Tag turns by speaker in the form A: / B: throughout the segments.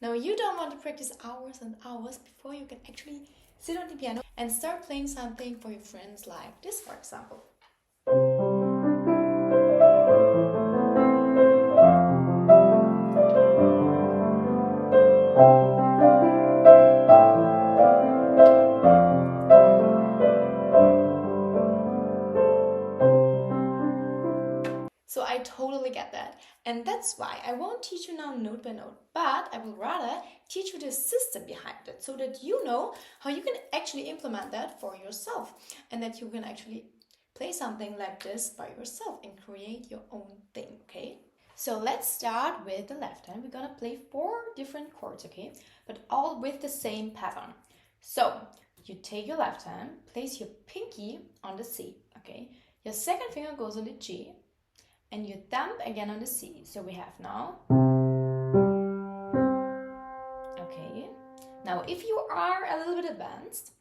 A: Now you don't want to practice hours and hours before you can actually sit on the piano and start playing something for your friends like this, for example. So I totally get that. And that's why I won't teach you now note by note, but I will rather teach you the system behind it so that you know how you can actually implement that for yourself and that you can actually play something like this by yourself and create your own thing, okay? So let's start with the left hand. We're gonna play 4 different chords, okay? But all with the same pattern. So you take your left hand, place your pinky on the C, okay? Your second finger goes on the G, and you thumb again on the C. So we have now. Okay. Now, if you are a little bit advanced,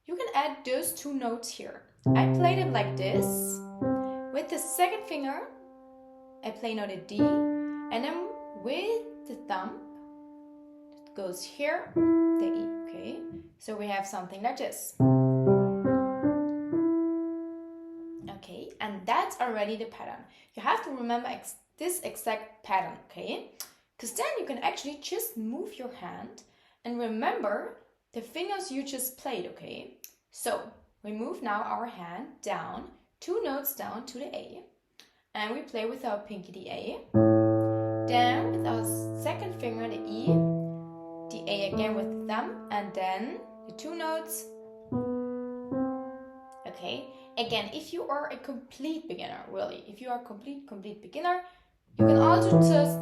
A: you can add those 2 notes here. I play them like this. With the second finger, I play now the D, and then with the thumb, it goes here, the E, okay? So we have something like this. Okay, and that's already the pattern. You have to remember this exact pattern, okay? Because then you can actually just move your hand and remember the fingers you just played, okay? So we move now our hand down, 2 notes down to the A, and we play with our pinky the A. Then with our second finger the E, the A again with the thumb, and then the 2 notes. Okay, again, if you are a complete beginner, really, if you are a complete beginner, you can also just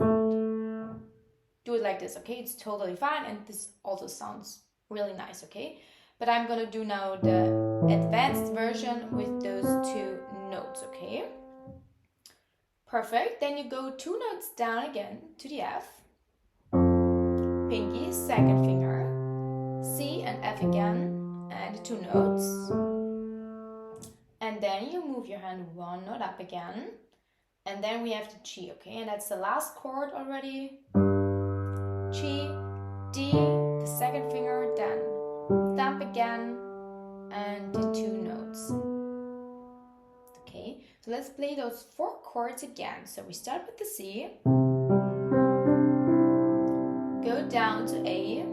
A: do it like this, okay? It's totally fine, and this also sounds really nice, okay? But I'm gonna do now the advanced version with those 2 notes, okay? Perfect, then you go 2 notes down again to the F, pinky, second finger, C and F again, and the 2 notes. And then you move your hand 1 note up again. And then we have the G, okay? And that's the last chord already. G, D, the second finger, then thumb again, and the 2 notes. Okay, so let's play those 4 chords again. So we start with the C, go down to A,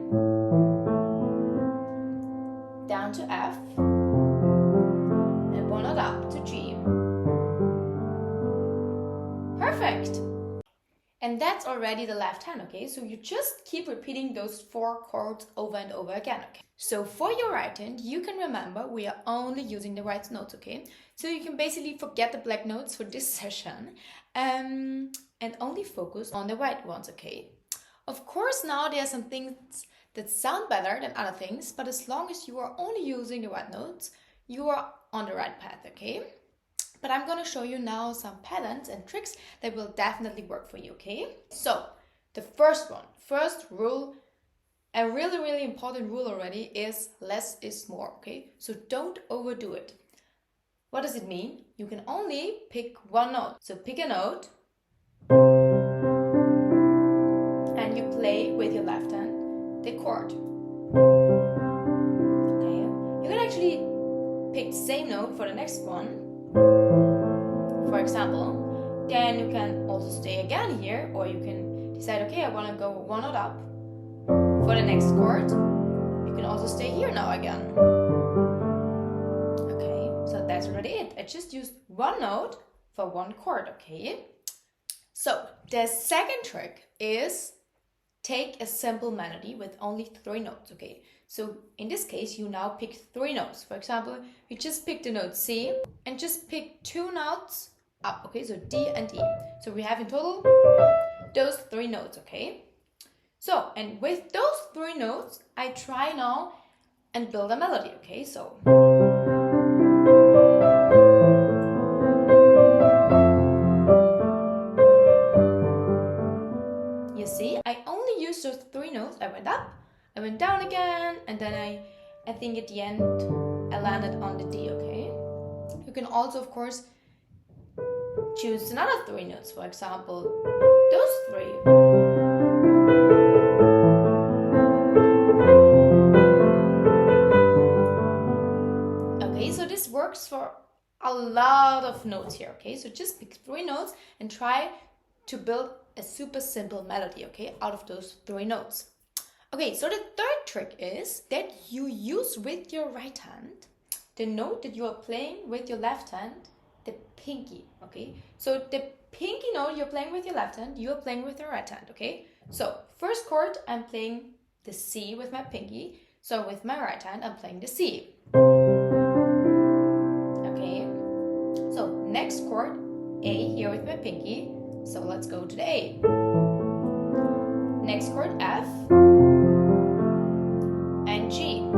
A: down to F, and 1 note up to G. Perfect! And that's already the left hand, okay? So you just keep repeating those 4 chords over and over again, okay? So for your right hand, you can remember we are only using the right notes, okay? So you can basically forget the black notes for this session and only focus on the right ones, okay? Of course, now there are some things that sound better than other things, but as long as you are only using the right notes, you are on the right path, okay? But I'm gonna show you now some patterns and tricks that will definitely work for you, okay? So, the first rule, a really important rule already, is less is more, okay? So don't overdo it. What does it mean? You can only pick 1 note. So pick a note, and you play with your left hand the chord. Okay? You can actually pick the same note for the next one. For example, then you can also stay again here, or you can decide, okay, I want to go 1 note up for the next chord. You can also stay here now again. Okay, so that's already it. I just used 1 note for 1 chord, okay? So the second trick is take a simple melody with only 3 notes, okay? So in this case, you now pick 3 notes. For example, you just pick the note C and just pick 2 notes up, okay? So D and E. So we have in total those 3 notes, okay? So, and with those 3 notes, I try now and build a melody, okay? So you see, I only used those 3 notes. I went up, I went down again, and then I think at the end I landed on the D, okay? You can also, of course, choose another 3 notes, for example, those 3. works for a lot of notes here, okay? So just pick 3 notes and try to build a super simple melody, okay, out of those 3 notes. Okay, so the third trick is that you use with your right hand the note that you are playing with your left hand, the pinky, okay? So the pinky note you're playing with your left hand, you are playing with your right hand, okay? So first chord, I'm playing the C with my pinky. So with my right hand, I'm playing the C. Okay, so next chord, A here with my pinky. So let's go to the A. Next chord, F and G.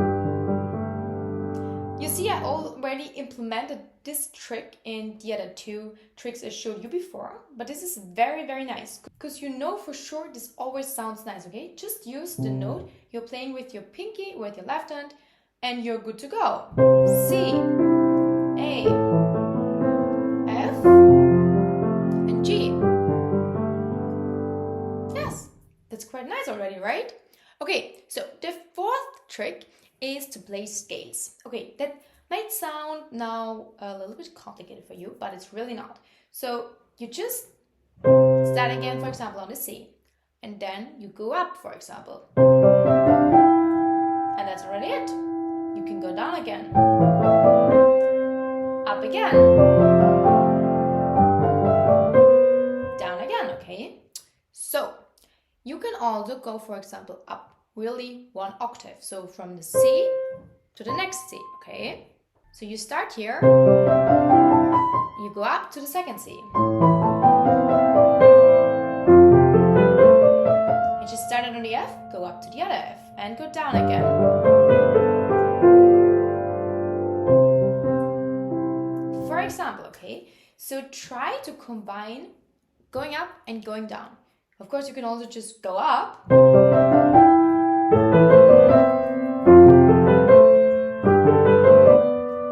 A: You see, I already implemented this trick in the other 2 tricks I showed you before, but this is very, very nice because you know for sure this always sounds nice, okay? Just use the note you're playing with your pinky, with your left hand, and you're good to go. C, A, F, and G. Yes, that's quite nice already, right? Okay, so the 4th trick is to play scales. Okay, that might sound now a little bit complicated for you, but it's really not. So you just start again, for example, on the C, and then you go up, for example. And that's already it. You can go down again. Up again. Down again, okay? So you can also go, for example, up really 1 octave. So from the C to the next C, okay? So you start here, you go up to the 2nd C. And just started on the F, go up to the other F, and go down again. For example, okay? So try to combine going up and going down. Of course, you can also just go up.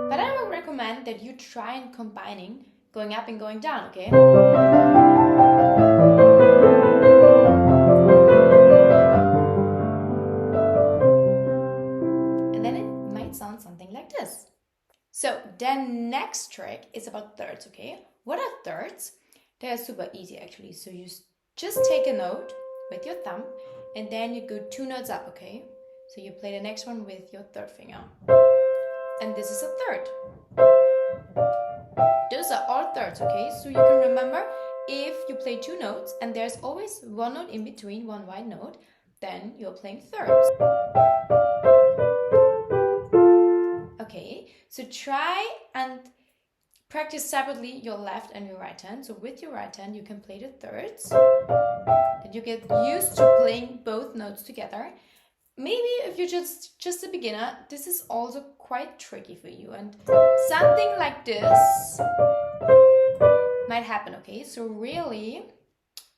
A: But I would recommend that you try and combining going up and going down, okay? And then it might sound something like this. So the next trick is about thirds, okay? What are thirds? They are super easy actually. So you just take a note with your thumb and then you go 2 notes up, okay? So you play the next one with your 3rd finger. And this is a third. Those are all thirds, okay? So you can remember if you play 2 notes and there's always 1 note in between, 1 wide note, then you're playing thirds. Okay, so try and practice separately your left and your right hand. So with your right hand, you can play the thirds. And you get used to playing both notes together. Maybe if you're just a beginner, this is also quite tricky for you. And something like this might happen, okay? So really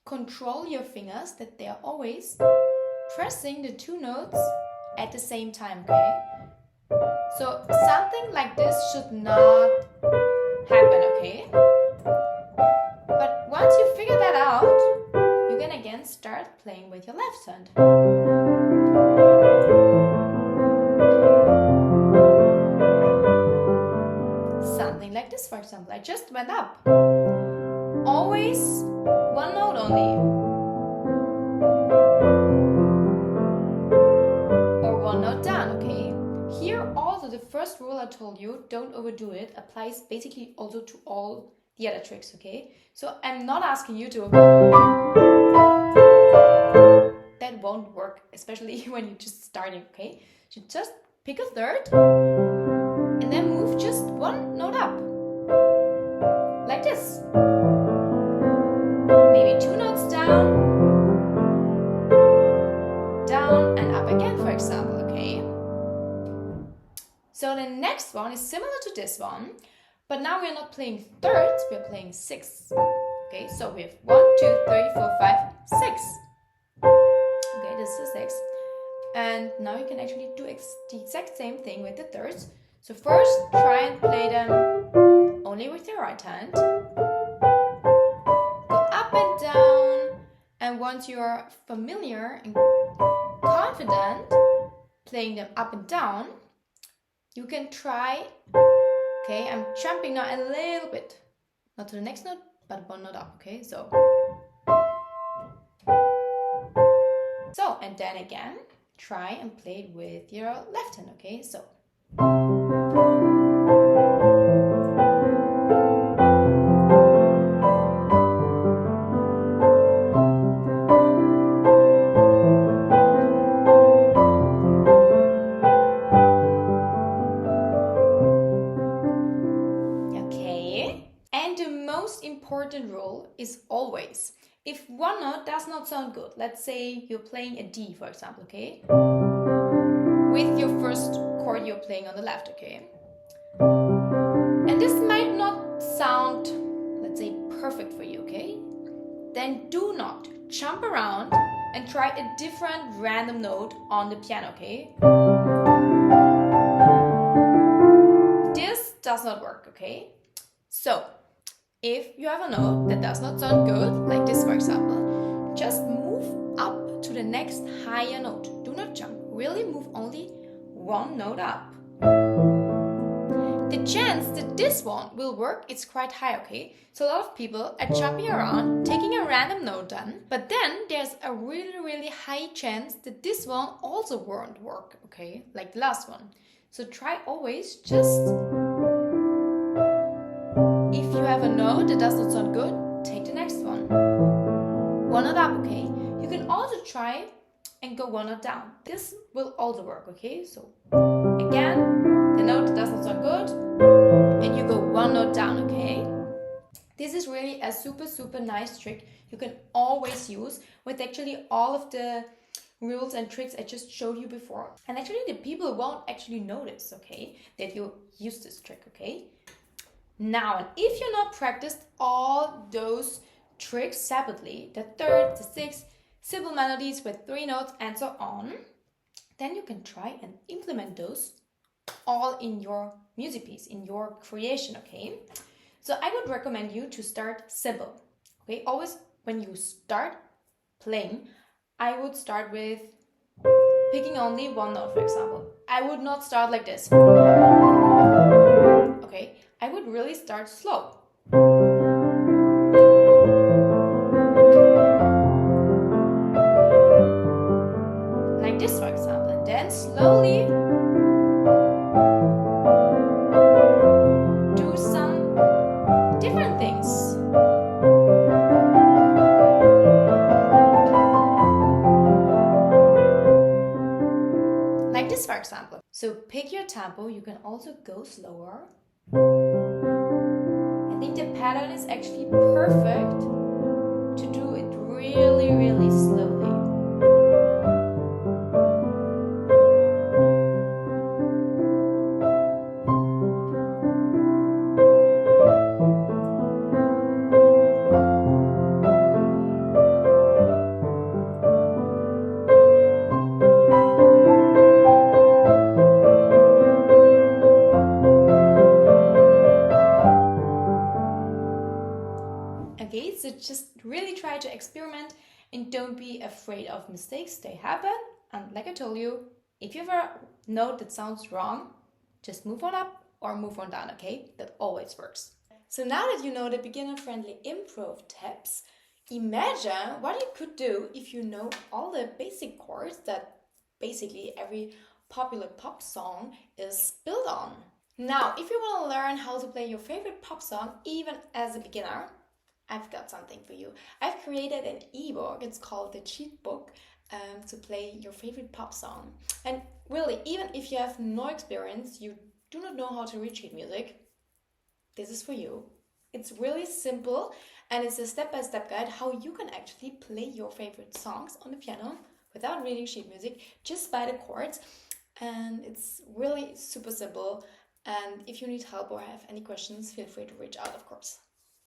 A: control your fingers that they are always pressing the 2 notes at the same time, okay? So something like this should not happen, okay? But once you figure that out, you can again start playing with your left hand. Something like this, for example. I just went up. Always 1 note only. Or 1 note down, okay? Here also the first rule I told you, don't overdo it, applies basically also to all the other tricks, okay? So I'm not asking you to... That won't work, especially when you're just starting, okay? So just pick a third and then move just 1 note up. Like this. Maybe 2 notes down, down and up again, for example, okay? So the next one is similar to this one, but now we're not playing thirds, we're playing 6. Okay, so we have 1, 2, 3, 4, 5, 6. Okay, this is 6. And now you can actually do the exact same thing with the thirds. So first, try and play them only with your right hand. Go up and down. And once you're familiar and confident playing them up and down, you can try Okay, I'm jumping now a little bit. Not to the next note, but one note up, okay? So, and then again, try and play it with your left hand, okay? So. Okay. And the most important rule is always, if one note does not sound good, let's say you're playing a D, for example, okay? With your first chord you're playing on the left, okay? And this might not sound, let's say, perfect for you, okay? Then do not jump around and try a different random note on the piano, okay? This does not work, okay? So, if you have a note that does not sound good, like this for example, just move up to the next higher note. Do not jump. Really move only one note up. The chance that this one will work is quite high, okay? So a lot of people are jumping around, taking a random note then, but then there's a really high chance that this one also won't work, okay? Like the last one. So try always just, if you have a note that does not sound good, take the next one. One note up, okay? You can also try and go one note down. This will also work, okay? So again, the note that does not sound good, and you go one note down, okay? This is really a super nice trick you can always use with actually all of the rules and tricks I just showed you before. And actually the people won't actually notice, okay, that you use this trick, okay? Now, and if you not practiced all those tricks separately, the third, the sixth, simple melodies with 3 notes and so on, then you can try and implement those all in your music piece, in your creation, okay? So I would recommend you to start simple, okay? Always when you start playing, I would start with picking only one note, for example. I would not start like this. Okay, I would really start slow. Like this, for example, and then slowly do some different things. Like this, for example. So pick your tempo. You can also go slower. I think the pattern is actually perfect to do it really slowly. Okay, so just really try to experiment and don't be afraid of mistakes. They happen, and like I told you, if you have a note that sounds wrong, just move on up or move on down, okay? That always works. So now that you know the beginner-friendly improv tips, imagine what you could do if you know all the basic chords that basically every popular pop song is built on. Now, if you want to learn how to play your favorite pop song even as a beginner, I've got something for you. I've created an ebook. It's called The Cheat Book to play your favorite pop song. And really, even if you have no experience, you do not know how to read sheet music, this is for you. It's really simple and it's a step-by-step guide how you can actually play your favorite songs on the piano without reading sheet music, just by the chords. And it's really super simple. And if you need help or have any questions, feel free to reach out, of course.